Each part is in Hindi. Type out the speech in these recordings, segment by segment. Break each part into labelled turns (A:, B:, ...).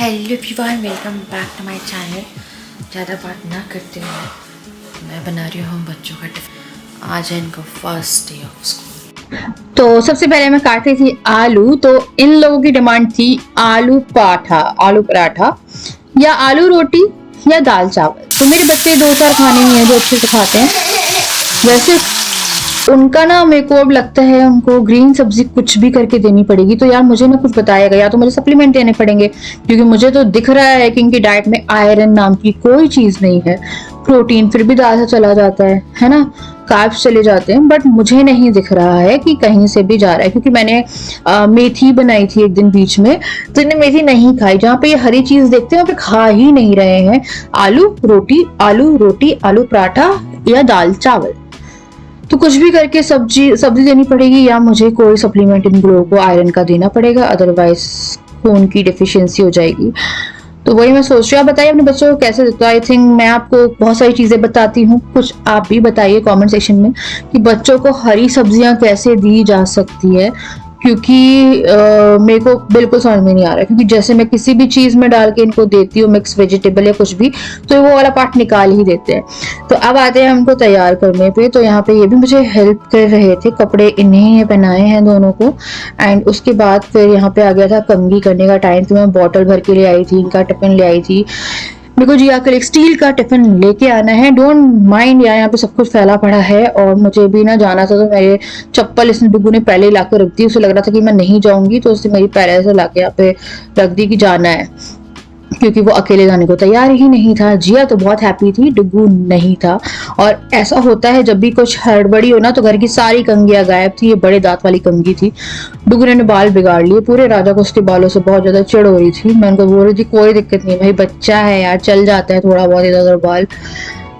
A: Hello everyone, welcome back to my channel. ज़्यादा बात ना करते हुए मैं बना रही हूँ बच्चों का टिफिन। आज है इनको फर्स्ट डे ऑफ स्कूल।
B: तो सबसे पहले मैं काट रही थी आलू। तो इन लोगों की डिमांड थी आलू पराठा या आलू रोटी या दाल चावल। तो मेरे बच्चे दो चार खाने ही हैं जो अच्छे से खाते हैं। वैसे उनका ना मेरे को अब लगता है उनको ग्रीन सब्जी कुछ भी करके देनी पड़ेगी। तो यार मुझे ना कुछ बताएगा, या तो मुझे सप्लीमेंट देने पड़ेंगे, क्योंकि मुझे तो दिख रहा है कि इनकी डाइट में आयरन नाम की कोई चीज नहीं है। प्रोटीन फिर भी दाल से चला जाता है ना, कार्ब्स चले जाते हैं, बट मुझे नहीं दिख रहा है कि कहीं से भी जा रहा है। क्योंकि मैंने मेथी बनाई थी एक दिन बीच में, तो इन्हें मेथी नहीं खाई। जहाँ पे ये हरी चीज देखते हैं वहाँ पे खा ही नहीं रहे हैं। आलू रोटी, आलू पराठा या दाल चावल। तो कुछ भी करके सब्जी देनी पड़ेगी, या मुझे कोई सप्लीमेंट इन लोगों को आयरन का देना पड़ेगा, अदरवाइज खून की डिफिशियंसी हो जाएगी। तो वही मैं सोच रही हूँ। आप बताइए अपने बच्चों को कैसे देते हो। आई थिंक मैं आपको बहुत सारी चीजें बताती हूँ, कुछ आप भी बताइए कमेंट सेक्शन में कि बच्चों को हरी सब्जियां कैसे दी जा सकती है। क्योंकि मेरे को बिल्कुल समझ में नहीं आ रहा है। क्योंकि जैसे मैं किसी भी चीज में डाल के इनको देती हूँ, मिक्स वेजिटेबल या कुछ भी, तो वो वाला पार्ट निकाल ही देते हैं। तो अब आते हैं हमको तैयार करने पे। तो यहाँ पे ये भी मुझे हेल्प कर रहे थे, कपड़े इन्हें पहनाए हैं दोनों को। एंड उसके बाद फिर यहाँ पे आ गया था कंघी करने का टाइम। तो मैं बॉटल भर के ले आई थी, इनका टिफिन ले आई थी। मेरे को जी आकर एक स्टील का टिफिन लेके आना है। डोंट माइंड, यहाँ पे सब कुछ फैला पड़ा है और मुझे भी ना जाना था। तो मेरे चप्पल इसने डुगू ने पहले ला के रख दी। उसे लग रहा था कि मैं नहीं जाऊंगी, तो उसने मेरी पहले से ला के यहाँ पे रख दी कि जाना है, क्योंकि वो अकेले जाने को तैयार ही नहीं था। जिया तो बहुत हैप्पी थी, डुगू नहीं था। और ऐसा होता है जब भी कुछ हड़बड़ी हो ना, तो घर की सारी कंघियां गायब थी। ये बड़े दांत वाली कंघी थी। डुगू ने बाल बिगाड़ लिए पूरे। राजा को उसके बालों से बहुत ज्यादा चिढ़ हो रही थी। मैं उनको बोल रही थी कोई दिक्कत नहीं भाई, बच्चा है यार, चल जाता है थोड़ा बहुत इधर उधर बाल,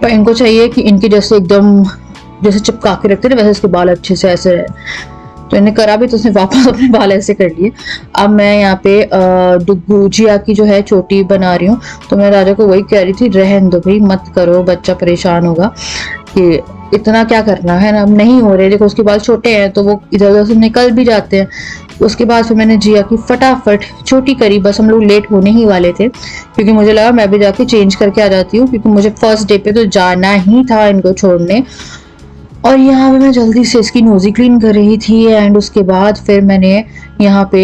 B: पर इनको चाहिए कि इनके जैसे एकदम जैसे चिपका के रखते थे वैसे इसके बाल अच्छे से ऐसे रहे। तो इन्हें करा भी, तो उसने वापस अपने बाल ऐसे कर लिए। अब मैं यहाँ पे डुगू जिया की जो है चोटी बना रही हूँ। तो मैं राजा को वही कह रही थी, रहन दो भाई, मत करो, बच्चा परेशान होगा। कि इतना क्या करना है ना, अब नहीं हो रहे। देखो उसके बाल छोटे हैं तो वो इधर उधर से निकल भी जाते हैं। उसके बाद फिर मैंने जिया की फटाफट छोटी करी। बस हम लोग लेट होने ही वाले थे, क्योंकि मुझे लगा मैं भी जाके चेंज करके आ जाती हूँ, क्योंकि मुझे फर्स्ट डे पे तो जाना ही था इनको छोड़ने। और यहाँ पे मैं जल्दी से इसकी नोजी क्लीन कर रही थी। एंड उसके बाद फिर मैंने यहाँ पे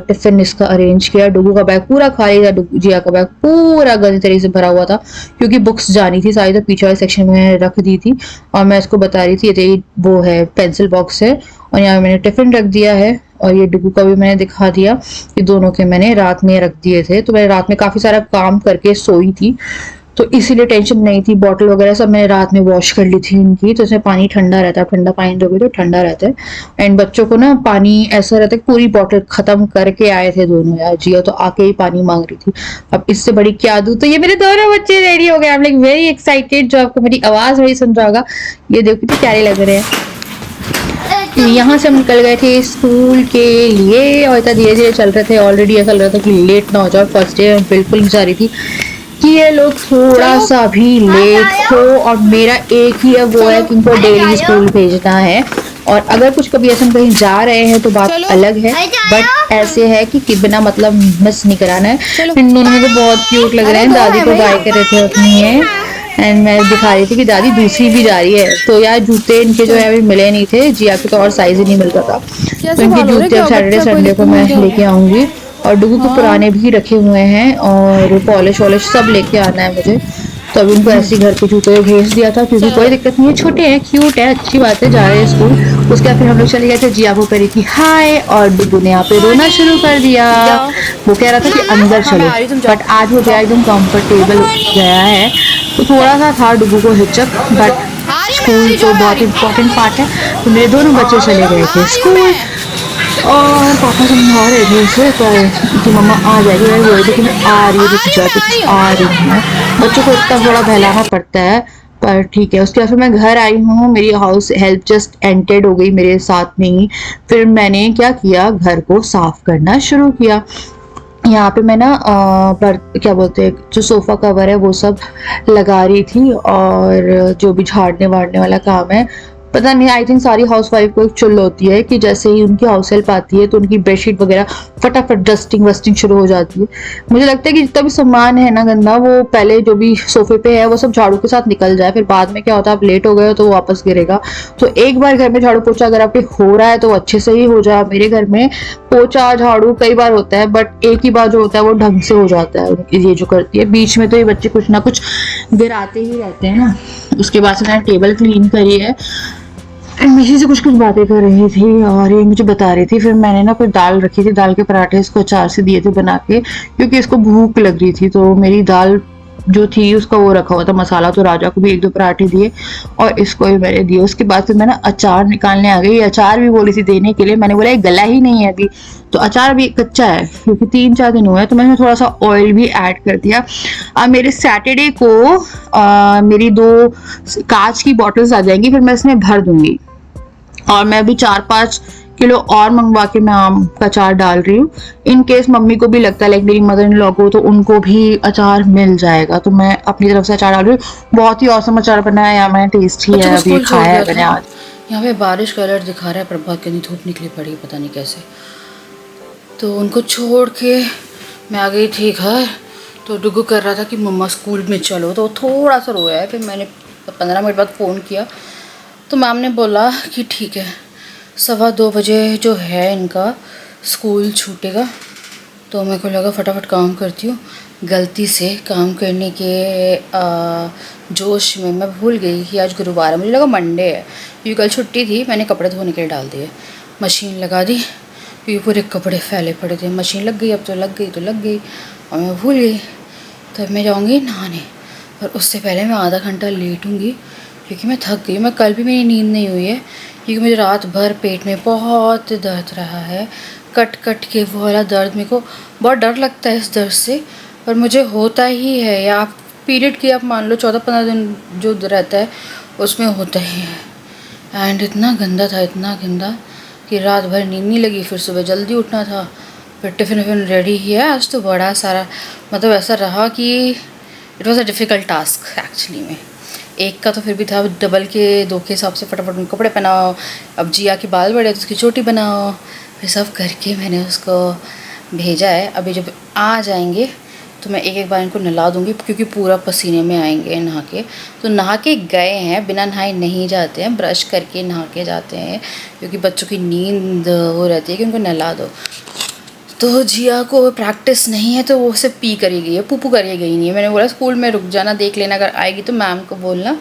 B: टिफिन इसका अरेंज किया। डुगू का बैग पूरा खाली था, जिया का बैग पूरा गंदी तरीके से भरा हुआ था, क्योंकि बुक्स जानी थी सारी, तो पीछे वाले सेक्शन में रख दी थी। और मैं इसको बता रही थी ये वो है पेंसिल बॉक्स है, और यहाँ मैंने टिफिन रख दिया है। और ये डुगू का भी मैंने दिखा दिया कि दोनों के मैंने रात में रख दिए थे। तो मैं रात में काफी सारा काम करके सोई थी, तो इसीलिए टेंशन नहीं थी। बॉटल वगैरह सब मैंने रात में वॉश कर ली थी इनकी। तो इसमें पानी ठंडा रहता है, ठंडा पानी दोगे तो ठंडा रहता है। एंड बच्चों को ना पानी ऐसा रहता है, पूरी बॉटल खत्म करके आए थे दोनों। यार जिया तो आके ही पानी मांग रही थी, अब इससे बड़ी क्या दूं। तो ये मेरे दोनों बच्चे रेडी हो गए। I am like very excited. जो आपको मेरी आवाज नहीं सुन रहा होगा, ये देखो कितने प्यारे लग रहे हैं। यहाँ से हम निकल गए थे स्कूल के लिए, और इतना धीरे धीरे चल रहे थे। ऑलरेडी ऐसा लग रहा था कि लेट ना हो जाए। फर्स्ट डे बिल्कुल नहीं चाह रही थी कि ये लोग थोड़ा सा भी लेट हो। और मेरा एक ही है वो है कि इनको डेली स्कूल भेजना है। और अगर कुछ कभी ऐसा कहीं जा रहे हैं तो बात अलग है, बट ऐसे है कि बिना मतलब मिस नहीं कराना है। इन दोनों में तो बहुत क्यूट लग रहे हैं। दादी को बाय कर रहे थे अपनी है, एंड मैं दिखा रही थी कि दादी दूसरी भी जा रही है। तो यार जूते इनके जो है अभी मिले नहीं थे, जिया के तो और साइज ही नहीं मिलता था। तो इनके जूते अब सैटरडे संडे को मैं लेके आऊंगी। और डुगू के पुराने भी रखे हुए हैं, और पॉलिश वॉलिश सब लेके आना है मुझे। तो अभी उनको ऐसे घर के जूते भेज दिया था, क्योंकि कोई दिक्कत नहीं है, छोटे हैं, क्यूट है, अच्छी बात है, जा रहे हैं स्कूल। उसके बाद फिर हम लोग चले गए थे। जिया को करी थी हाय, और डुगू ने यहाँ पे रोना शुरू कर दिया। वो कह रहा था कि अंदर चलो, बट आज वो गया एकदम कंफर्टेबल गया है। तो थोड़ा सा था डुगू को हिचक, बट स्कूल तो बहुत इंपॉर्टेंट पार्ट है। तो मेरे दोनों बच्चे चले गए थे स्कूल, और पापा समझा रहे थे उसे कि मम्मा आ जाएगी। मैं बोल रही थी कि मैं आ रही हूँ, आ रही हूँ। बच्चों को इतना थोड़ा बहलाना पड़ता है, पर ठीक है। उसके बाद फिर मैं घर आई हूँ। मेरी हाउस हेल्प जस्ट एंटेड हो गई मेरे साथ में ही। फिर मैंने क्या किया, घर को साफ करना शुरू किया। यहाँ पे मैं ना पर क्या बोलते हैं, जो सोफा कवर है वो सब लगा रही थी, और जो भी झाड़ने वाड़ने वाला काम है पता नहीं, आई थिंक सारी हाउसवाइफ को एक चुल होती है कि जैसे ही उनकी हाउस हेल्प आती है तो उनकी बेडशीट वगैरह फटाफट डस्टिंग वस्टिंग शुरू हो जाती है। मुझे लगता है कि जितना भी सामान है ना गंदा, वो पहले जो भी सोफे पे है वो सब झाड़ू के साथ निकल जाए, फिर बाद में क्या होता है आप लेट हो गए हो तो वो वापस गिरेगा। तो एक बार घर में झाड़ू पोछा अगर आपके हो रहा है तो अच्छे से ही हो जाए। मेरे घर में पोछा झाड़ू कई बार होता है, बट एक ही बार जो होता है वो ढंग से हो जाता है ये जो करती है। बीच में तो ये बच्चे कुछ ना कुछ गिराते ही रहते हैं ना। उसके बाद से मैंने टेबल क्लीन करी है। मिशी से कुछ बातें कर रही थी और ये मुझे बता रही थी। फिर मैंने ना कुछ दाल रखी थी, दाल के पराठे इसको अचार से दिए थे बना के, क्योंकि इसको भूख लग रही थी। तो मेरी दाल जो थी उसका वो रखा हुआ था मसाला, तो राजा को भी 1-2 पराठे दिए और इसको भी मैंने दिए। उसके बाद फिर मैं ना अचार निकालने आ गई। अचार भी बोली थी देने के लिए, मैंने बोला ये गला ही नहीं है अभी, तो अचार भी कच्चा है क्योंकि 3-4 दिन हुए हैं, तो मैंने थोड़ा सा ऑयल भी ऐड कर दिया। मेरे सैटरडे को मेरी 2 कांच की बॉटल्स आ जाएंगी, फिर मैं इसमें भर दूंगी। और मैं अभी 4-5 किलो और मंगवा के मैं आम का अचार डाल रही हूँ। इन केस मम्मी को भी लगता है, लाइक मेरी मदर इन लॉ को, तो उनको भी अचार मिल जाएगा। तो मैं अपनी तरफ से अचार डाल रही हूँ। बहुत ही औसम अचार बनाया है मैंने, टेस्टी है। अभी खाया है मैंने आज।
A: यहाँ पे बारिश का अलर्ट दिखा रहा है, पर बहुत कितनी धूप निकली पड़ी पता नहीं कैसे। तो उनको छोड़ के मैं आ गई थी घर। तो डुगू कर रहा था कि मम्मा स्कूल में चलो, तो थोड़ा सा रोया है। फिर मैंने 15 मिनट बाद फ़ोन किया तो मैम ने बोला कि ठीक है 2:15 बजे जो है इनका स्कूल छूटेगा। तो मेरे को लगा फटाफट काम करती हूँ। गलती से काम करने के जोश में मैं भूल गई कि आज गुरुवार है। मुझे लगा मंडे है क्योंकि कल छुट्टी थी। मैंने कपड़े धोने के लिए डाल दिए, मशीन लगा दी क्योंकि पूरे कपड़े फैले पड़े थे। मशीन लग गई, अब तो लग गई और मैं भूल गई। तब मैं जाऊँगी नहाने, और उससे पहले मैं आधा घंटा लेटूँगी क्योंकि मैं थक गई। मैं कल भी मेरी नींद नहीं हुई है क्योंकि मुझे रात भर पेट में बहुत दर्द रहा है, कट के वो वाला दर्द। मेरे को बहुत डर लगता है इस दर्द से, पर मुझे होता ही है। या आप पीरियड की आप मान लो 14-15 दिन जो रहता है उसमें होता ही है। एंड इतना गंदा था, इतना गंदा कि रात भर नींद नहीं लगी। फिर सुबह जल्दी उठना था, फिर टिफ़िन रेडी किया। आज तो बड़ा सारा मतलब ऐसा रहा कि it was a difficult task actually में। एक का तो फिर भी था, डबल के 2 के हिसाब से फटाफट उन कपड़े पहनाओ। अब जिया के बाल बड़े तो उसकी चोटी बनाओ, फिर सब करके मैंने उसको भेजा है। अभी जब आ जाएंगे तो मैं एक बार इनको नहला दूँगी क्योंकि पूरा पसीने में आएंगे नहा के। तो नहा के गए हैं, बिना नहाए नहीं जाते हैं, ब्रश करके नहा के जाते हैं क्योंकि बच्चों की नींद वो रहती है कि उनको नहला दो। तो जिया को प्रैक्टिस नहीं है तो वो सिर्फ पी करी गई है, पुप्पू करी गई नहीं है। मैंने बोला स्कूल में रुक जाना, देख लेना, अगर आएगी तो मैम को बोलना।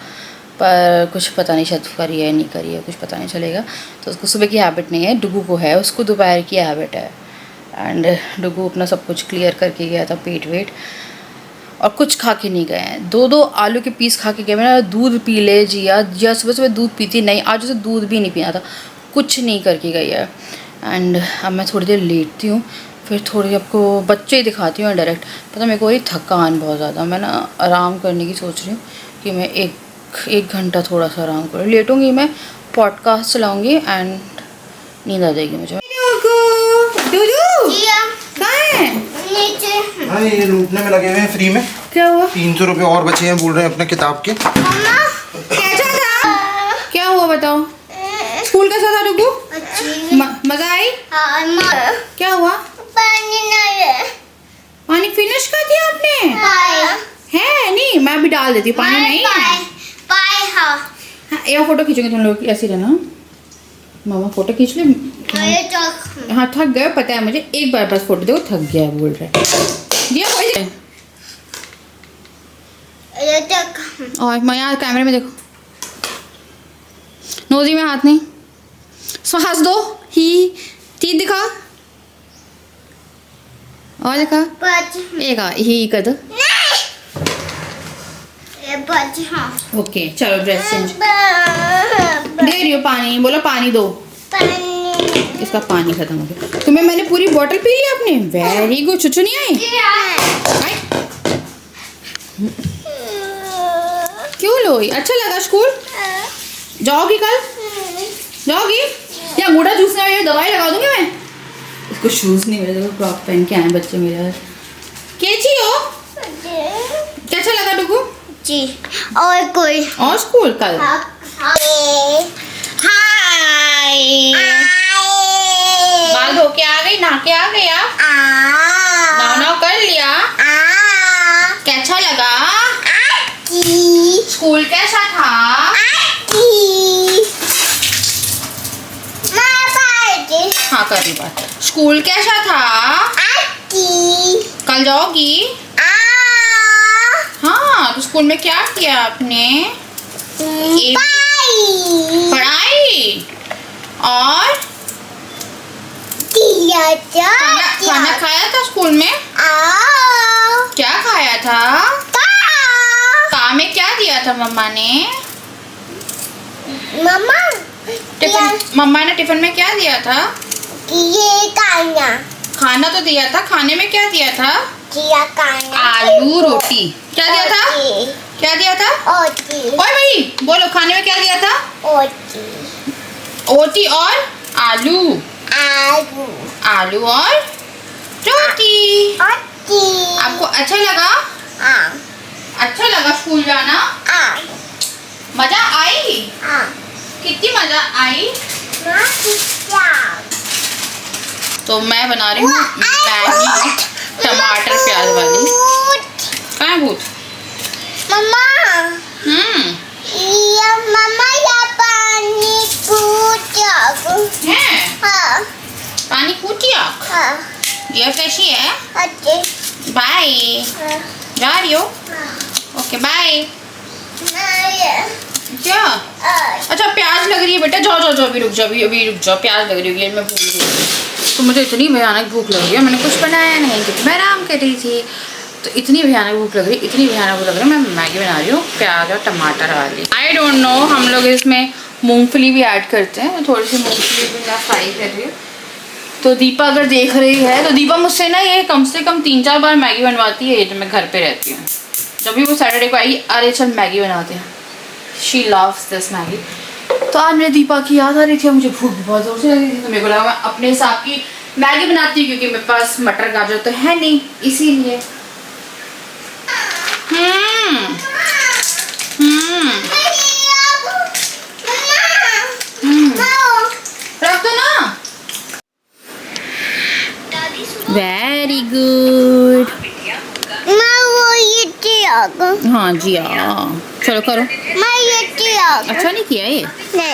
A: पर कुछ पता नहीं शायद करी है नहीं करी है, कुछ पता नहीं चलेगा। तो उसको सुबह की हैबिट नहीं है, डुगू को है, उसको दोपहर की हैबिट है। एंड डुगू अपना सब कुछ क्लियर करके गया था, पेट वेट, और कुछ खा के नहीं गए हैं। 2 आलू के पीस खा के गए। मैंने दूध पी ले जिया सुबह दूध पीती नहीं, आज उसे दूध भी नहीं पीना था, कुछ नहीं करके गई है। एंड अब मैं थोड़ी देर लेटती हूँ, फिर थोड़ी आपको बच्चे ही दिखाती हूँ डायरेक्ट। पता मेरे को वही थकान बहुत ज़्यादा, मैं ना आराम करने की सोच रही हूँ कि मैं एक घंटा थोड़ा सा आराम करूँ। लेटूँगी मैं, पॉडकास्ट चलाऊँगी एंड नींद आ जाएगी मुझे।
C: हाँ ये लूटने में लगे हुए हैं फ्री में।
A: क्या हुआ?
C: 300 रुपये और बचे हैं बोल रहे हैं अपने किताब के।
A: क्या हुआ बताओ? स्कूल कैसा था डुगू? मजा आई? क्या हुआ? पानी फिनिश कर दिया आपने? है नहीं, मैं भी डाल देती हूँ, पानी नहीं है। हाँ, ये फोटो खींचोगे तुम लोग, ऐसे रहना। मामा फोटो खींच ले। हाँ थक गए, पता है मुझे। एक बार बस फोटो देखो, थक गया बोल रहे। और मैं यहाँ कैमरे में देखो, नोजी में हाथ नहीं, हंस दो, ही तीत दिखा, और दिखा एक ही कर दो। ओके चलो ड्रेस चेंज। दे रही हो पानी, बोलो पानी दो। इसका पानी खत्म हो गया। तुम्हें मैंने पूरी बोतल पी ली आपने, वेरी गुड। चुचू नहीं आई? क्यों लोई? अच्छा लगा स्कूल? जाओगी कल? जाओगी? या अंगूठा जूसने वाली दवाई लगा दूंगी मैं। इसको शूज नहीं मिले, देखो क्रॉप पहन के आए बच्चे मेरे। कैसी हो? कैसा लगा डुगू?
D: जी। और कोई
A: और स्कूल कल? आए। बाल धो के आ गई, नहा के आ गई आप? नहा कर लिया? कैसा लगा? स्कूल कैसा था? हाँ कर रही बात। स्कूल कैसा था? कल जाओगी? हाँ, तो स्कूल में क्या किया आपने? पढ़ाई और खाना खाया था स्कूल में? क्या खाया था? काम में क्या दिया था मम्मा ने? मम्मा ने टिफिन में क्या दिया था? खाना तो दिया था, खाने में क्या दिया था? आलू रोटी। क्या दिया था? क्या दिया था? ओए भाई बोलो, खाने में क्या दिया था? ओटी और आलू। आलू और रोटी। आपको अच्छा लगा? अच्छा लगा स्कूल जाना? मजा आई? कितनी मजा आई? तो मैं बना रही हूँ मैगी टमाटर प्याज वाली। कहाँ है भूत?
D: मम्मा पानी
A: है? पानी कूटिया? ये कैसी है? बाय। जा रही हो? Okay bye. क्या? अच्छा प्याज लग रही है बेटा, जाओ जाओ जाओ, अभी रुक जाओ, अभी रुक जाओ, प्याज लग रही होगी, मैं भूल गई। तो मुझे इतनी भयानक भूख लग रही है, मैंने कुछ बनाया नहीं क्योंकि मैं आराम कर रही थी। तो इतनी भयानक भूख लग रही, इतनी भयानक भूख लग रही है, मैं मैगी बना रही हूँ प्याज और टमाटर वाली। आई डोंट नो, हम लोग इसमें मूंगफली भी ऐड करते हैं, थोड़ी सी मूंगफली भी मैं फ्राई कर रही हूँ। तो दीपा अगर देख रही है तो दीपा मुझसे ना ये कम से कम 3-4 बार मैगी बनवाती है जब मैं घर पे रहती हूँ। जब भी वो सैटरडे को आई, अरे चल मैगी बनाते हैं, शी लव्स दिस मैगी। तो आज मेरे दीपा की याद आ रही थी, मुझे भूख बहुत जोर से लगी थी, तो मेरे को लगा मैं अपने हिसाब की मैगी बनाती हूँ क्योंकि मेरे पास मटर गाजर तो है नहीं, इसीलिए। रख दो ना। Very good. हाँ जी हाँ, चलो करो। अच्छा नहीं किया ये?
D: नहीं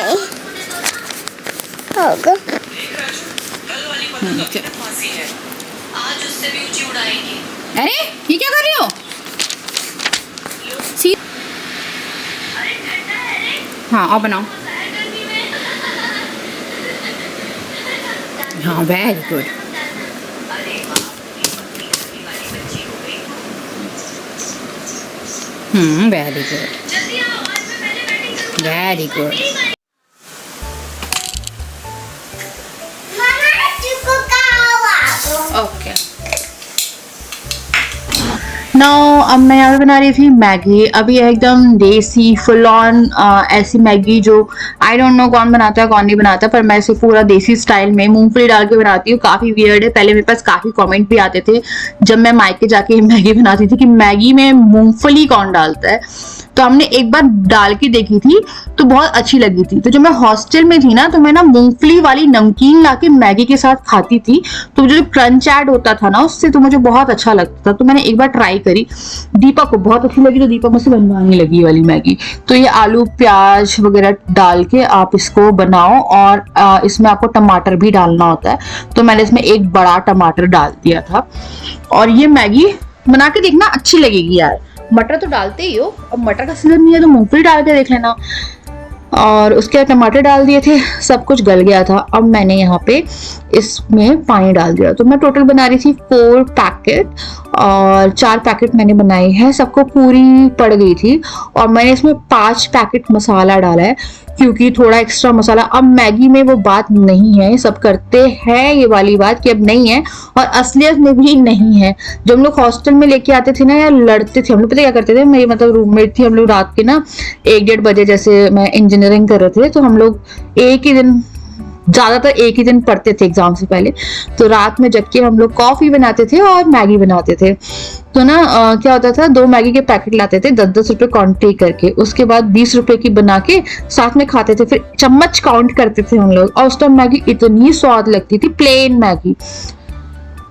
D: होगा।
A: अरे ये क्या कर रही हो? हाँ और बनाओ। हाँ very good. Very good, very good. Okay
B: now अब मैं यहाँ पे बना रही थी मैगी। अभी एकदम देसी फुल ऑन ऐसी मैगी जो आई डोंट नो कौन बनाता है कौन नहीं बनाता, पर मैं इसे पूरा देसी स्टाइल में मूंगफली डाल के बनाती हूँ। काफी वियर्ड है, पहले मेरे पास काफी कमेंट भी आते थे जब मैं मायके जाके मैगी बनाती थी कि मैगी में मूंगफली कौन डालता है। तो हमने एक बार डाल के देखी थी तो बहुत अच्छी लगी थी। तो जब मैं हॉस्टल में थी ना तो मैं ना मूंगफली वाली नमकीन लाके मैगी के साथ खाती थी, तो मुझे जो क्रंच ऐड होता था ना उससे तो मुझे बहुत अच्छा लगता था। तो मैंने एक बार ट्राई करी, दीपा को बहुत अच्छी लगी तो दीपा मुझसे बनवाने लगी वाली मैगी। तो ये आलू प्याज वगैरह डाल के आप इसको बनाओ और इसमें आपको टमाटर भी डालना होता है। तो मैंने इसमें एक बड़ा टमाटर डाल दिया था और ये मैगी बना के देखना, अच्छी लगेगी यार। मटर तो डालते ही हो, अब मटर का सीजन नहीं है तो मूंगफली डाल के देख लेना। और उसके बाद टमाटर डाल दिए थे, सब कुछ गल गया था। अब मैंने यहाँ पे इसमें पानी डाल दिया। तो मैं टोटल बना रही थी 4 पैकेट और 4 पैकेट मैंने बनाए हैं, सबको पूरी पड़ गई थी। और मैंने इसमें 5 पैकेट मसाला डाला है क्योंकि थोड़ा एक्स्ट्रा मसाला, अब मैगी में वो बात नहीं है, सब करते हैं ये वाली बात कि अब नहीं है और असलियत में भी नहीं है। जब हम लोग हॉस्टल में लेके आते थे ना यार, लड़ते थे हम लोग। पता क्या करते थे, मेरी मतलब रूममेट थी, हम लोग रात के ना 1-1:30 बजे, जैसे मैं इंजीनियरिंग कर रहे थे तो हम लोग एक ही दिन ज्यादातर एक ही दिन पढ़ते थे एग्जाम से पहले, तो रात में जग के हम लोग कॉफी बनाते थे और मैगी बनाते थे। तो ना क्या होता था, 2 मैगी के पैकेट लाते थे 10-10 रुपए क्वांटिटी करके, उसके बाद 20 रुपए की बना के साथ में खाते थे, फिर चम्मच काउंट करते थे हम लोग। और उस टाइम मैगी इतनी स्वाद लगती थी, प्लेन मैगी।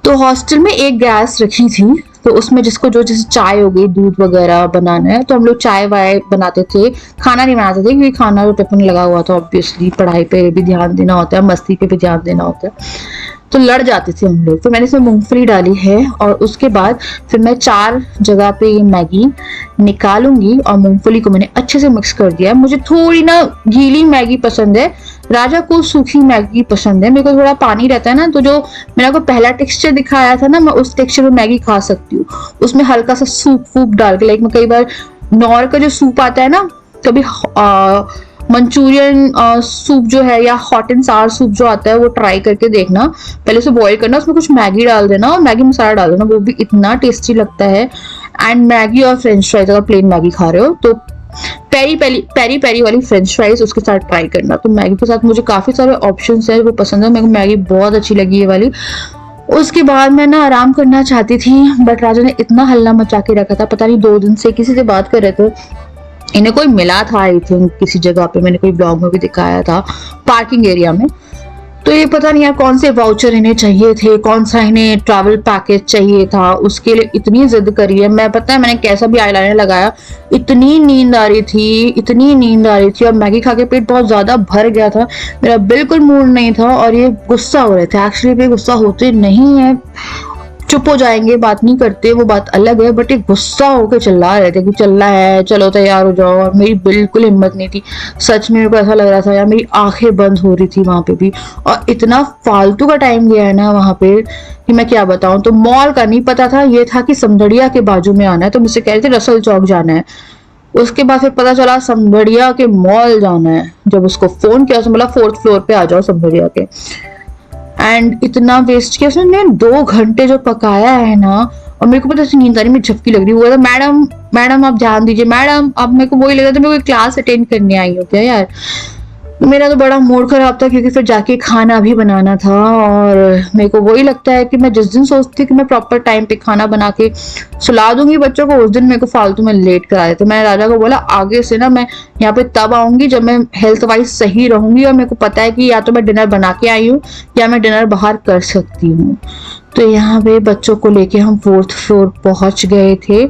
B: तो हॉस्टल में एक गैस रखी थी, तो उसमें जिसको जो जैसे चाय हो गई, दूध वगैरह बनाना है, तो हम लोग चाय वाय बनाते थे, खाना नहीं बनाते थे क्योंकि खाना तो टिफिन लगा हुआ था, ऑब्वियसली पढ़ाई पे भी ध्यान देना होता है, मस्ती पे भी ध्यान देना होता है, तो लड़ जाते थे हम लोग। तो मैंने इसमें मूंगफली डाली है और उसके बाद फिर मैं 4 जगह पे ये मैगी निकालूंगी और मूंगफली को मैंने अच्छे से मिक्स कर दिया है। मुझे थोड़ी ना गीली मैगी पसंद है, राजा को सूखी मैगी पसंद है, मेरे को थोड़ा पानी रहता है ना, तो जो मैंने आपको पहला टेक्सचर दिखाया था ना, मैं उस टेक्सचर में मैगी खा सकती हूँ। उसमें हल्का सा सूप वूप डाल के, लाइक मैं कई बार नॉर का जो सूप आता है ना, कभी मंचूरियन सूप जो है या हॉट एंड सावर सूप जो आता है वो ट्राई करके देखना। पहले उसे बॉईल करना, उसमें कुछ मैगी डाल देना और मैगी मसाला डाल देना, वो भी इतना टेस्टी लगता है। एंड मैगी और फ्रेंच फ्राइज, अगर प्लेन मैगी खा रहे हो तो पेरी पेरी वाली फ्रेंच फ्राइज उसके साथ ट्राई करना। तो मैगी के साथ मुझे काफी सारे ऑप्शंस है वो पसंद है, मेरे को मैगी बहुत अच्छी लगी ये वाली। उसके बाद मैं ना आराम करना चाहती थी, बट राजा ने इतना हल्ला मचा के रखा था, पता नहीं 2 दिन से किसी से बात कर रहे थे, इन्हें कोई मिला था आई थिंक किसी जगह पे, मैंने कोई ब्लॉग में भी दिखाया था पार्किंग एरिया में। तो ये पता नहीं यार कौन से वाउचर इन्हें चाहिए थे, कौन सा इन्हें ट्रैवल पैकेज चाहिए था, उसके लिए इतनी जिद करी है। मैं पता है मैंने कैसा भी आईलाइनर लगाया, इतनी नींद आ रही थी और मैगी खा के पेट बहुत ज्यादा भर गया था, मेरा बिल्कुल मूड नहीं था और ये गुस्सा हो रहे थे। एक्चुअली ये गुस्सा होते नहीं है, चुप हो जाएंगे, बात नहीं करते, वो बात अलग है, बट एक गुस्सा होकर चिल्ला रहे थे कि चलना है, चलो तैयार हो जाओ। और मेरी बिल्कुल हिम्मत नहीं थी, सच में मेरे को ऐसा लग रहा था यार मेरी आंखें बंद हो रही थी वहां पे भी। और इतना फालतू का टाइम गया है ना वहां पे कि मैं क्या बताऊं। तो मॉल का नहीं पता था, ये था कि समझड़िया के बाजू में आना है, तो मुझसे कह रहे थे रसल चौक जाना है। उसके बाद फिर पता चला समझड़िया के मॉल जाना है। जब उसको फोन किया, उसने बोला 4th फ्लोर पे आ जाओ समझड़िया के। एंड इतना वेस्ट किया उसने, 2 घंटे जो पकाया है ना, और मेरे को पता है नींद आ रही, मेरी झपकी लग रही, वो था मैडम आप ध्यान दीजिए मैडम। अब मेरे को वही लगा था मैं कोई क्लास अटेंड करने आई हूँ क्या यार। मेरा तो बड़ा मूड खराब था क्योंकि फिर जाके खाना भी बनाना था, और मेरे को वही लगता है कि मैं जिस दिन सोचती हूँ कि मैं प्रॉपर टाइम पे खाना बना के सुला दूंगी बच्चों को, उस दिन मेरे को फालतू में लेट करा देते। मैंने राजा को बोला आगे से ना मैं यहाँ पे तब आऊंगी जब मैं हेल्थ वाइज सही रहूंगी और मेरे को पता है कि या तो मैं डिनर बना के आई हूँ या मैं डिनर बाहर कर सकती हूँ। तो यहाँ पे बच्चों को लेके हम 4th फ्लोर पहुंच गए थे।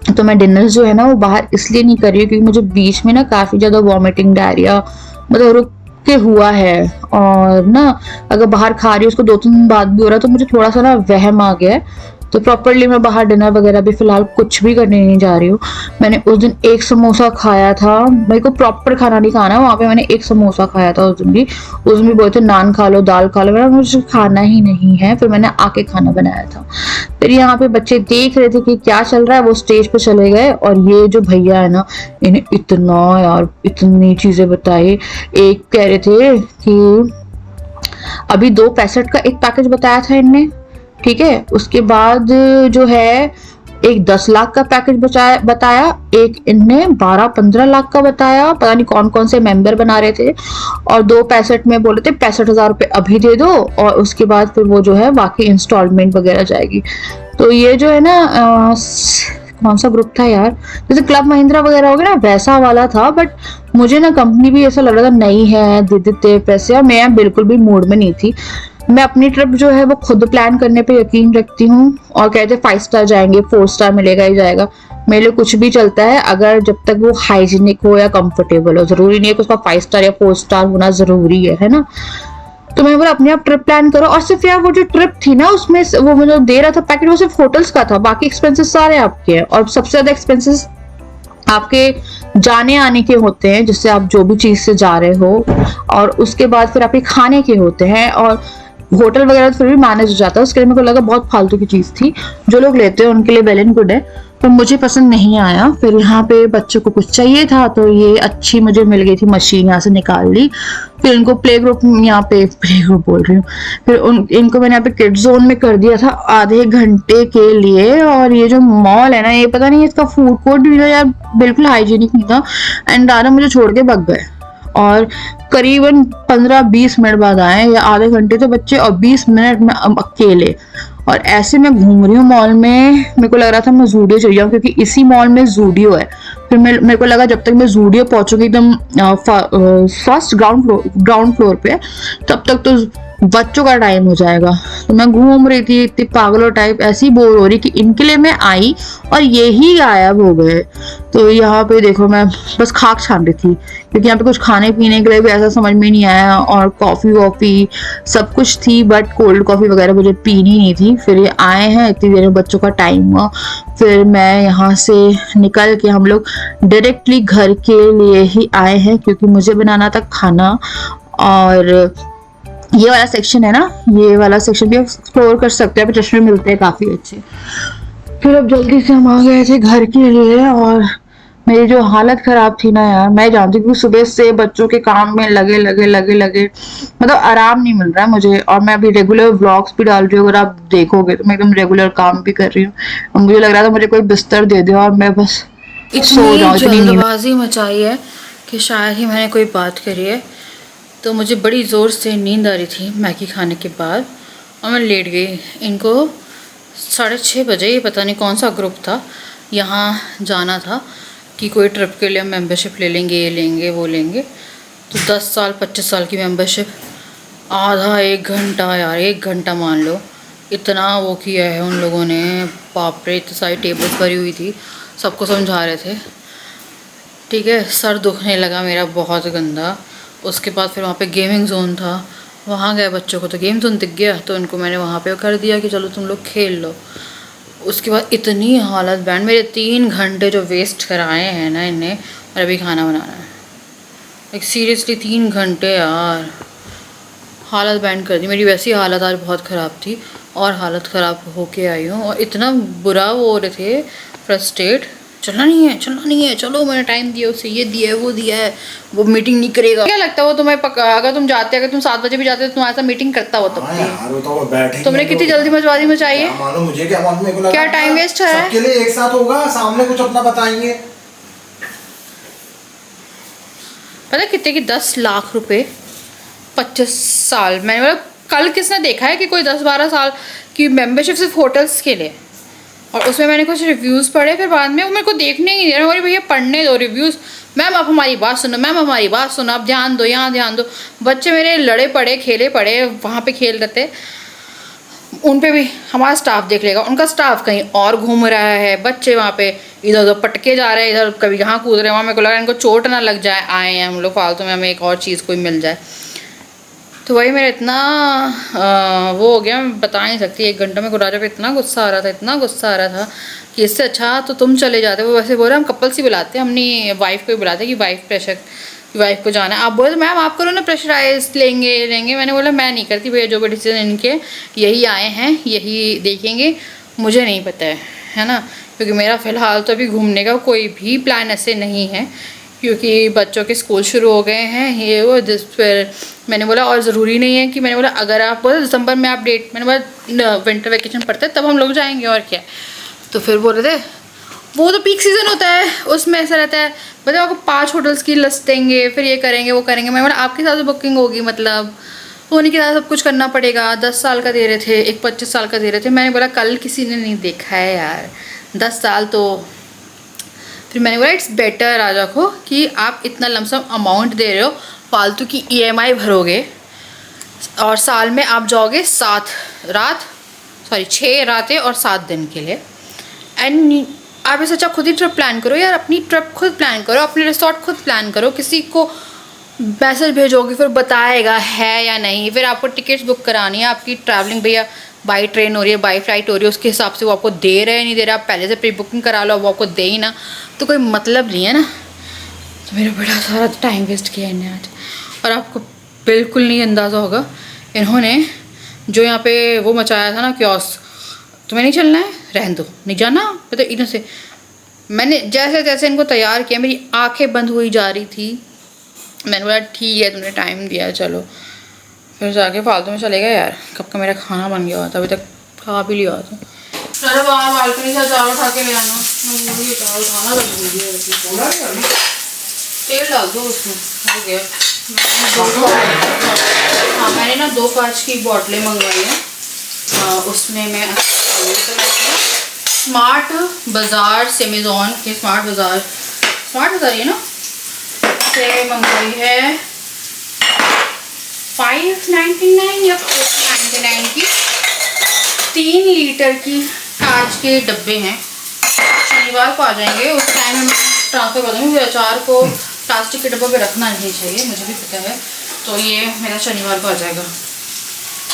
B: तो मैं डिनर जो है ना वो बाहर इसलिए नहीं कर रही हूँ क्योंकि मुझे बीच में ना काफी ज्यादा वॉमिटिंग, डायरिया मतलब रुक के हुआ है, और ना अगर बाहर खा रही हूँ उसको 2-3 दिन बाद भी हो रहा है, तो मुझे थोड़ा सा ना वहम आ गया है। तो प्रॉपरली मैं बाहर डिनर वगैरह भी फिलहाल कुछ भी करने नहीं जा रही हूँ। मैंने उस दिन 1 समोसा खाया था, मेरे को प्रॉपर खाना नहीं खाना, वहां पे मैंने 1 समोसा खाया था उस दिन भी बोलते नान खा लो, दाल खा लो, मेरा मुझे खाना ही नहीं है। फिर मैंने आके खाना बनाया था। फिर यहाँ पे बच्चे देख रहे थे कि क्या चल रहा है, वो स्टेज पे चले गए, और ये जो भैया है ना इन्हें इतनी चीजें बताई। एक कह रहे थे कि अभी 2.65 का एक पैकेज बताया था इनने, ठीक है। उसके बाद जो है एक 10 लाख का पैकेज बताया, एक इनने 12-15 लाख का बताया, पता नहीं कौन कौन से मेंबर बना रहे थे। और 2.65 में बोले थे 65,000 रुपए अभी दे दो, और उसके बाद फिर वो जो है बाकी इंस्टॉलमेंट वगैरह जाएगी। तो ये जो है ना कौन सा ग्रुप था यार, जैसे क्लब महिंद्रा वगैरह हो गया ना वैसा वाला था, बट मुझे ना कंपनी भी ऐसा लग रहा था नई है, दे देते पैसे, और मैं बिल्कुल भी मूड में नहीं थी। मैं अपनी ट्रिप जो है वो खुद प्लान करने पे यकीन रखती हूँ, और कहते 5 स्टार जाएंगे, 4 स्टार मिलेगा ही जाएगा, मेरे लिए कुछ भी चलता है अगर जब तक वो हाइजीनिक हो या कंफर्टेबल हो। जरूरी नहीं है कि उसका 5 स्टार या 4 स्टार होना जरूरी है ना। तो मैं बोला अपने आप ट्रिप प्लान करो। और सिर्फ यार वो जो ट्रिप थी ना उसमें वो मुझे दे रहा था पैकेज, वो सिर्फ होटल्स का था, बाकी एक्सपेंसेस सारे आपके हैं, और सबसे ज्यादा एक्सपेंसेस आपके जाने आने के होते हैं, जिससे आप जो भी चीज से जा रहे हो, और उसके बाद फिर आपके खाने के होते हैं, और होटल वगैरह तो फिर भी मैनेज हो जाता है। उसके लिए मेरे को लगा बहुत फालतू की चीज थी, जो लोग लेते हैं उनके लिए वेल एंड गुड है, तो मुझे पसंद नहीं आया। फिर यहाँ पे बच्चों को कुछ चाहिए था, तो ये अच्छी मुझे मिल गई थी मशीन, यहाँ से निकाल ली। फिर इनको प्ले ग्रुप, यहाँ पे प्ले ग्रुप बोल रही हूँ, फिर इनको मैंने यहाँ पे किड जोन में कर दिया था आधे घंटे के लिए। और ये जो मॉल है ना, ये पता नहीं इसका फूड कोर्ट भी यार बिल्कुल हाइजीनिक नहीं था, एंड दादा मुझे छोड़ के भग गए। और करीबन 15-20 मिनट बाद आए या आधे घंटे थे बच्चे और 20 मिनट में अकेले। और ऐसे मैं घूम रही हूँ मॉल में, मेरे को लग रहा था मैं जूडियो चली जाऊँ क्योंकि इसी मॉल में जूडियो है। फिर मेरे को लगा जब तक मैं जूडियो पहुंचूंगी एकदम फर्स्ट ग्राउंड फ्लोर पे, तब तक तो बच्चों का टाइम हो जाएगा। तो मैं घूम रही थी इतनी पागलों टाइप, ऐसी बोर हो रही कि इनके लिए मैं आई और ये ही गायब हो गए। तो यहाँ पे देखो मैं बस खाक छान रही थी क्योंकि यहाँ पे कुछ खाने पीने के लिए भी ऐसा समझ में नहीं आया, और कॉफ़ी वॉफ़ी सब कुछ थी बट कोल्ड कॉफ़ी वगैरह मुझे पीनी नहीं थी। फिर ये आए हैं, इतनी देर में बच्चों का टाइम हुआ, फिर मैं यहाँ से निकल के हम लोग डायरेक्टली घर के लिए ही आए हैं क्योंकि मुझे बनाना था खाना। और ये वाला सेक्शन है ना, ये वाला सेक्शन भी एक्सप्लोर कर सकते हैं, चश्मे मिलते हैं काफ़ी अच्छे। फिर अब जल्दी से हम आ गए थे घर के लिए, और मेरी जो हालत खराब थी ना यार, मैं जानती हूँ सुबह से बच्चों के काम में लगे मतलब आराम नहीं मिल रहा है मुझे। और मैं अभी रेगुलर व्लॉग्स भी डाल रही हूँ, अगर आप देखोगे तो मैं एकदम रेगुलर काम भी कर रही हूँ। और मुझे लग रहा था मुझे कोई बिस्तर दे दे और मैं बस सो जाऊँ, इतनी नींद।
A: जल्दबाजी मचाई है कि शायद ही मैंने कोई बात करी है, तो मुझे बड़ी ज़ोर से नींद आ रही थी मैगी खाने के बाद और मैं लेट गई। इनको 6:30 बजे, ये पता नहीं कौन सा ग्रुप था, यहाँ जाना था कि कोई ट्रिप के लिए हम मेंबरशिप ले लेंगे, ये लेंगे वो लेंगे। तो 10 साल 25 साल की मेंबरशिप, आधा 1 घंटा यार, 1 घंटा मान लो, इतना वो किया है उन लोगों ने। बाप रे, इतनी सारी टेबल्स भरी हुई थी, सबको समझा रहे थे। ठीक है, सर दुखने लगा मेरा बहुत गंदा। उसके बाद फिर वहाँ पे गेमिंग जोन था, वहाँ गए बच्चों को तो गेम जोन दिख गया, तो उनको मैंने वहाँ पे कर दिया कि चलो तुम लोग खेल लो। उसके बाद इतनी हालत बैंड, मेरे 3 घंटे जो वेस्ट कराए हैं ना इन्हें, और अभी खाना बनाना है। लाइक सीरियसली 3 घंटे यार, हालत बैंड कर दी मेरी। वैसी हालत आज बहुत ख़राब थी और हालत ख़राब होके आई हूँ, और इतना बुरा वो हो रहे थे, फ्रस्ट्रेट। चलना नहीं है, चलो मैंने टाइम दिया उसे, ये दिया है वो दिया है, वो मीटिंग नहीं करेगा। क्या लगता है वो तुम्हें अगर तुम 7 बजे भी जाते तो तुम्हारे साथ मीटिंग करता हो? तब तुमने कितनी जल्दी मचवादी मचाई है।
C: मुझे क्या मालूम, मेरे को लगा
A: क्या टाइम वेस्ट है,
C: सबके लिए एक साथ होगा, सामने कुछ अपना बताएंगे।
A: पता है कितने की? 10 लाख रुपए 25 साल। मैंने बोला कल किसने देखा है कि कोई 10-12 साल की मेंबरशिप सिर्फ होटल्स के लिए। और उसमें मैंने कुछ रिव्यूज़ पढ़े, फिर बाद में वो मेरे को देखने ही नहीं दे रहे। बोले भैया पढ़ने दो रिव्यूज़, मैम आप हमारी बात सुनो, मैम हमारी बात सुनो, आप ध्यान दो, यहाँ ध्यान दो। बच्चे मेरे लड़े पड़े, खेले पड़े, वहाँ पे खेल रहे थे, उन पे भी हमारा स्टाफ देख लेगा। उनका स्टाफ कहीं और घूम रहा है, बच्चे वहाँ पे इधर उधर पटके जा रहे हैं, इधर कभी यहाँ कूद रहे हैं, वहाँ मेरे को लगा इनको चोट ना लग जाए, आए हैं हम लोग फालतू में, हमें एक और चीज़ कोई मिल जाए। तो वही मेरा इतना वो हो गया, मैं बता नहीं सकती। 1 घंटा में गुराजा पे इतना गुस्सा आ रहा था कि इससे अच्छा तो तुम चले जाते। वो वैसे बोल रहे हम कपल्स ही बुलाते हैं, अपनी वाइफ को ही बुलाते कि वाइफ को जाना है। आप बोले मैम आप करो ना, प्रेशराइज लेंगे। मैंने बोला मैं नहीं करती भैया, जो भी डिसीजन इनके, यही आए हैं यही देखेंगे, मुझे नहीं पता है ना। क्योंकि मेरा फ़िलहाल तो अभी घूमने का कोई भी प्लान ऐसे नहीं है, क्योंकि बच्चों के स्कूल शुरू हो गए हैं, ये वो। जिस पर मैंने बोला और ज़रूरी नहीं है कि, मैंने बोला अगर आप बोले दिसंबर में आप डेट, मैंने बोला विंटर वैकेशन पड़ता है तब हम लोग जाएंगे और क्या। तो फिर बोल रहे थे वो तो पीक सीज़न होता है, उसमें ऐसा रहता है, मतलब आपको 5 होटल्स की लिस्ट देंगे, फिर ये करेंगे वो करेंगे। मैंने बोला आपके साथ बुकिंग होगी, मतलब होने के साथ सब कुछ करना पड़ेगा। 10 साल का दे रहे थे, एक 25 साल का दे रहे थे। मैंने बोला कल किसी ने नहीं देखा है यार 10 साल तो। फिर मैंने बोला इट्स बेटर राजा को कि आप इतना लमसम अमाउंट दे रहे हो, फालतू की EMI भरोगे, और साल में आप जाओगे 6 रातें और 7 दिन के लिए। एंड आप इसे अच्छा खुद ही ट्रिप प्लान करो यार, अपनी ट्रिप खुद प्लान करो, अपने रिसोर्ट खुद प्लान करो। किसी को मैसेज भेजोगे फिर बताएगा है या नहीं, फिर आपको टिकट्स बुक करानी है, आपकी ट्रैवलिंग भैया बाई ट्रेन हो रही है, बाई फ्लाइट हो रही है, उसके हिसाब से वो आपको दे रहे नहीं दे रहे, आप पहले से प्री बुकिंग करा लो, वो आपको दे ही ना, तो कोई मतलब नहीं है ना। तो मेरा बड़ा सारा टाइम वेस्ट किया इन्हें आज। और आपको बिल्कुल नहीं अंदाज़ा होगा इन्होंने जो यहाँ पे वो मचाया था ना क्योस, तुम्हें नहीं चलना है, रहने दो, नहीं जाना, तो इधर से मैंने जैसे तैसे इनको तैयार किया, मेरी आंखें बंद हुई जा रही थी। मैंने बोला ठीक है तुमने टाइम दिया चलो, फिर जाके फालतू में चलेगा यार। कब का मेरा खाना बन गया हुआ था, अभी तक खा भी लिया था। चलो बाहर बालकनी से चावल उठा के ले आना, खाना बन गया। तेल डाल दो उसमें, हो गया। मैंने ना 2 कांच की बोतलें मंगवाई हैं। उसमें मैं स्मार्ट बाज़ार सेमेज़ॉन के स्मार्ट बाज़ार ही है ना, से मंगवाई है 599 या 499 की। 3 लीटर की कांच के डब्बे हैं। शनिवार को आ जाएंगे, उस टाइम में ट्रांसफ़र कर दूँगी। अचार को प्लास्टिक के डब्बों पे रखना नहीं चाहिए, मुझे भी पता है। तो ये मेरा शनिवार को आ जाएगा।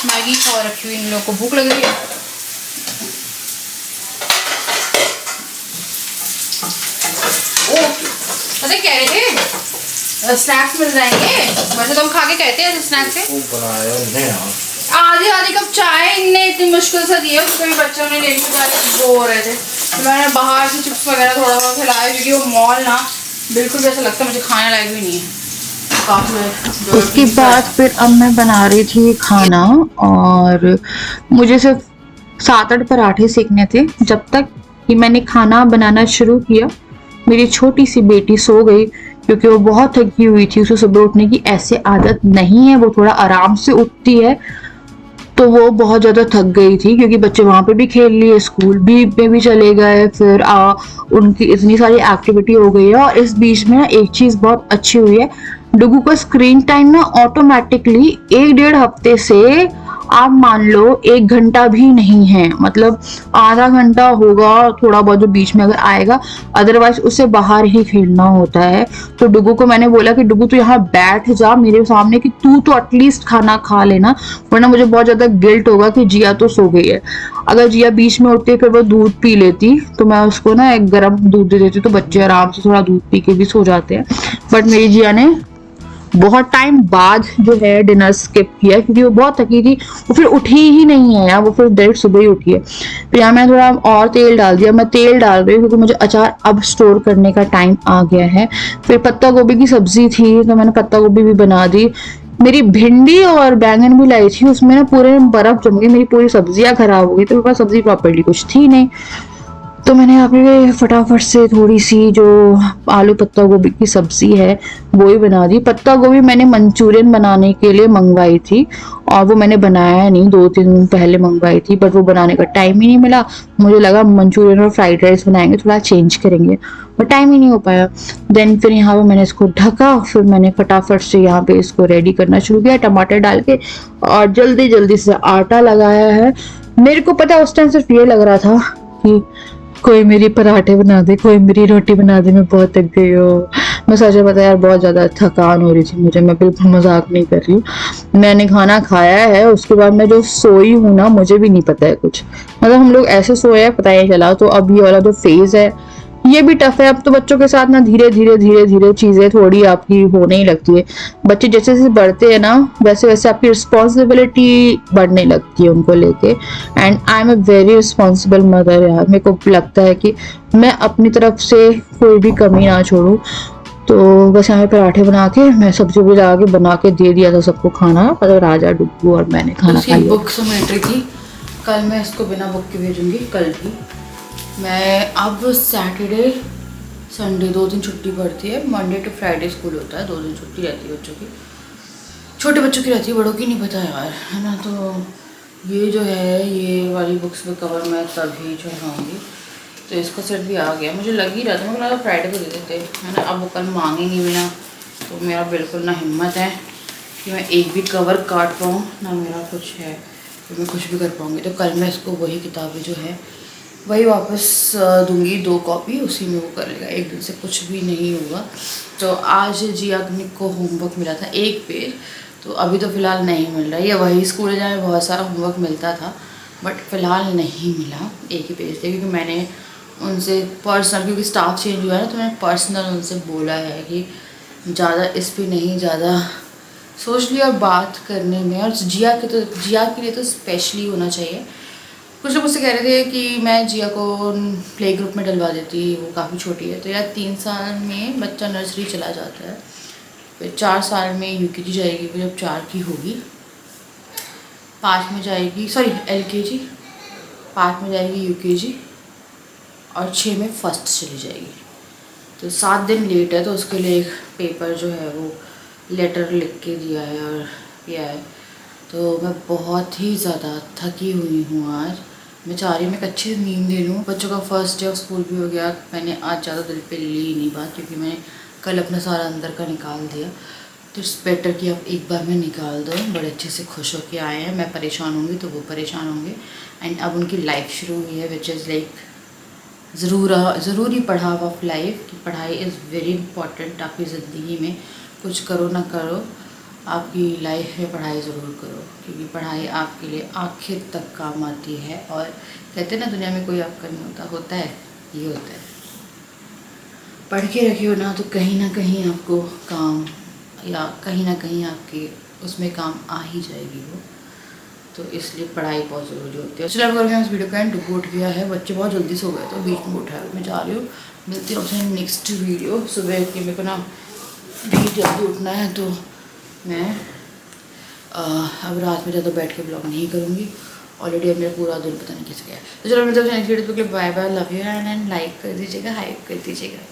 A: मैगी खा रखी हुई, इन लोगों को भूख लग रही है। पता कह रहे थे स्नैक्स मिल जाएंगे, वैसे तो हम खा के कहते हैं स्नैक्स से। आधी कप चाय इनने इतनी मुश्किल से दी है, उसको भी बच्चों ने लेके वो हो रहे थे। तो मैंने बाहर से चिप्स वगैरह थोड़ा बहुत खिलाया, क्योंकि वो मॉल ना बिल्कुल भी ऐसा लगता है मुझे खाने लायक भी नहीं है।
B: उसके बाद फिर अब मैं बना रही थी खाना, और मुझे सिर्फ 7-8 पराठे सेकने थे। जब तक कि मैंने खाना बनाना शुरू किया, मेरी छोटी सी बेटी सो गई, क्योंकि वो बहुत थकी हुई थी। उसे सुबह उठने की ऐसे आदत नहीं है, वो थोड़ा आराम से उठती है। तो वो बहुत ज़्यादा थक गई थी, क्योंकि बच्चे वहाँ पे भी खेल लिए, स्कूल भी में भी चले गए, फिर उनकी इतनी सारी एक्टिविटी हो गई है। और इस बीच में एक चीज़ बहुत अच्छी हुई है, डुगू का स्क्रीन टाइम ना ऑटोमेटिकली 1-1.5 हफ्ते से आप मान लो 1 घंटा भी नहीं है, मतलब आधा घंटा होगा थोड़ा बहुत जो बीच में अगर आएगा, अदरवाइज उसे बाहर ही खेलना होता है। तो डुगू को मैंने बोला कि डुगू तू यहाँ बैठ जा मेरे सामने, कि तू तो एटलीस्ट खाना खा लेना, वरना मुझे बहुत ज्यादा गिल्ट होगा कि जिया तो सो गई है। अगर जिया बीच में उठती फिर वो दूध पी लेती, तो मैं उसको ना एक गर्म दूध दे देती, तो बच्चे आराम से थोड़ा दूध पी के भी सो जाते हैं। बट मेरी जिया ने बहुत टाइम बाद जो है डिनर स्किप किया, क्योंकि वो बहुत थकी थी। वो फिर उठी ही नहीं है यार, वो फिर डायरेक्ट सुबह ही उठी है। फिर यहाँ मैंने थोड़ा और तेल डाल दिया। मैं तेल डाल रही हूँ क्योंकि मुझे अचार अब स्टोर करने का टाइम आ गया है। फिर पत्ता गोभी की सब्जी थी, तो मैंने पत्ता गोभी भी बना दी। मेरी भिंडी और बैंगन भी लाई थी, उसमें ना पूरे बर्फ जम गई, मेरी पूरी सब्जियां खराब हो गई, तो मेरे पास सब्जी प्रॉपर्ली कुछ थी नहीं। तो मैंने यहाँ पे फटाफट से थोड़ी सी जो आलू पत्ता गोभी की सब्जी है वो ही बना दी। पत्ता गोभी मैंने मंचूरियन बनाने के लिए मंगवाई थी, और वो मैंने बनाया नहीं, 2-3 दिन पहले मंगवाई थी, बट वो बनाने का टाइम ही नहीं मिला। मुझे लगा मंचूरियन और फ्राइड राइस बनाएंगे, थोड़ा चेंज करेंगे, बट टाइम ही नहीं हो पाया। देन फिर यहाँ पे मैंने इसको ढका, फिर मैंने फटाफट से यहाँ पे इसको रेडी करना शुरू किया, टमाटर डाल के, और जल्दी जल्दी से आटा लगाया है। मेरे को पता उस टाइम सिर्फ ये लग रहा था कि कोई मेरी पराठे बना दे, कोई मेरी रोटी बना दे, मैं बहुत थक गई हूँ। मैं सच में पता यार बहुत ज़्यादा थकान हो रही थी मुझे, मैं बिल्कुल मजाक नहीं कर रही हूँ। मैंने खाना खाया है, उसके बाद मैं जो सोई हूँ ना, मुझे भी नहीं पता है कुछ, मतलब हम लोग ऐसे सोए हैं पता ही चला। तो अब ये वाला जो फेज है ये भी टफ है। अब तो बच्चों के साथ ना धीरे धीरे चीजें थोड़ी आपकी होने ही लगती है। बच्चे जैसे जैसे बढ़ते हैं ना, वैसे वैसे आपकी रिस्पॉन्सिबिलिटी बढ़ने लगती है उनको लेके। And I am a very responsible mother यार, मेरे को लगता है कि मैं अपनी तरफ से कोई भी कमी ना छोड़ूं। तो बस यहाँ पे पराठे बना के मैं सब्जी भी लगा के बना के दे दिया था सबको खाना, मतलब राजा डुग्गू और मैंने खाना खा लिया।
A: बुक समेट रही थी, कल मैं इसको बिना बुक के भेजूंगी। कल भी मैं अब सैटरडे संडे 2 दिन छुट्टी पड़ती है, मंडे टू फ्राइडे स्कूल होता है, 2 दिन छुट्टी रहती है बच्चों की, छोटे बच्चों की रहती है, बड़ों की नहीं पता यार, है ना। तो ये जो है ये वाली बुक्स पे कवर मैं तभी चढ़ाऊँगी। तो इसका सेट भी आ गया, मुझे लग ही रहा था, मुझे फ्राइडे को दे देते है ना। अब वो कल मांगेंगी भी ना, तो मेरा बिल्कुल ना हिम्मत है कि मैं एक भी कवर काट पाऊँ, ना मेरा कुछ है तो मैं कुछ भी कर पाऊँगी। तो कल मैं इसको वही किताबें जो है वही वापस दूंगी, 2 कॉपी, उसी में वो कर लेगा, एक दिन से कुछ भी नहीं होगा। तो आज जिया को होमवर्क मिला था 1 पेज, तो अभी तो फ़िलहाल नहीं मिल रहा है। या वही स्कूल जाए बहुत सारा होमवर्क मिलता था, बट फ़िलहाल नहीं मिला, 1 ही पेज थे। क्योंकि मैंने उनसे पर्सनल, क्योंकि स्टाफ चेंज हुआ है ना, तो मैंने पर्सनल उनसे बोला है कि ज़्यादा इस पर नहीं, ज़्यादा सोच लिया और बात करने में। और जिया के लिए तो स्पेशली होना चाहिए। कुछ लोग मुझसे कह रहे थे कि मैं जिया को प्ले ग्रुप में डलवा देती, वो काफ़ी छोटी है। तो यार 3 साल में बच्चा नर्सरी चला जाता है, फिर 4 साल में यूकेजी जाएगी, फिर जब 4 की होगी 5 में जाएगी, सॉरी एलकेजी, 5 में जाएगी यूकेजी, और 6 में फर्स्ट चली जाएगी। तो 7 दिन लेट है, तो उसके लिए एक पेपर जो है वो लेटर लिख के दिया है और किया है। तो मैं बहुत ही ज़्यादा थकी हुई हूँ आज। मैं चाह रही हूँ मैं एक अच्छी नींद ले लूँ। बच्चों का फर्स्ट डे ऑफ स्कूल भी हो गया। मैंने आज ज़्यादा दिल पे ली ही नहीं बात, क्योंकि मैंने कल अपना सारा अंदर का निकाल दिया। तो इट्स बेटर कि अब एक बार में निकाल दो। बड़े अच्छे से खुश होके आए हैं। मैं परेशान होंगी तो वो परेशान होंगे। एंड अब उनकी लाइफ शुरू हुई है, विच इज़ लाइक ज़रूरी पढ़ाव ऑफ लाइफ। कि पढ़ाई इज़ वेरी इंपॉर्टेंट। आपकी ज़िंदगी में कुछ करो ना करो, आपकी लाइफ में पढ़ाई ज़रूर करो, क्योंकि पढ़ाई आपके लिए आखिर तक काम आती है। और कहते हैं ना, दुनिया में कोई आपका नहीं होता, होता है ये होता है। पढ़ के रखियो ना तो कहीं ना कहीं आपको काम, या कहीं ना कहीं आपके उसमें काम आ ही जाएगी वो। तो इसलिए पढ़ाई बहुत ज़रूरी होती है। चलो अगर मैं इस वीडियो का एंड उठ गया है, बच्चे बहुत जल्दी सो गए तो बीच में उठा मैं जा रही हूँ। मिलती हूँ आपसे नेक्स्ट वीडियो। सुबह की मेरे को ना भी जल्दी उठना है, तो मैं अब रात में ज़्यादा बैठ के ब्लॉग नहीं करूँगी। ऑलरेडी अब मेरा पूरा दिन पता नहीं कैसे गया। तो चलो मैं जब नेक्स्ट वीडियो पे bye bye, love you and like कर दीजिएगा, हाइप कर दीजिएगा।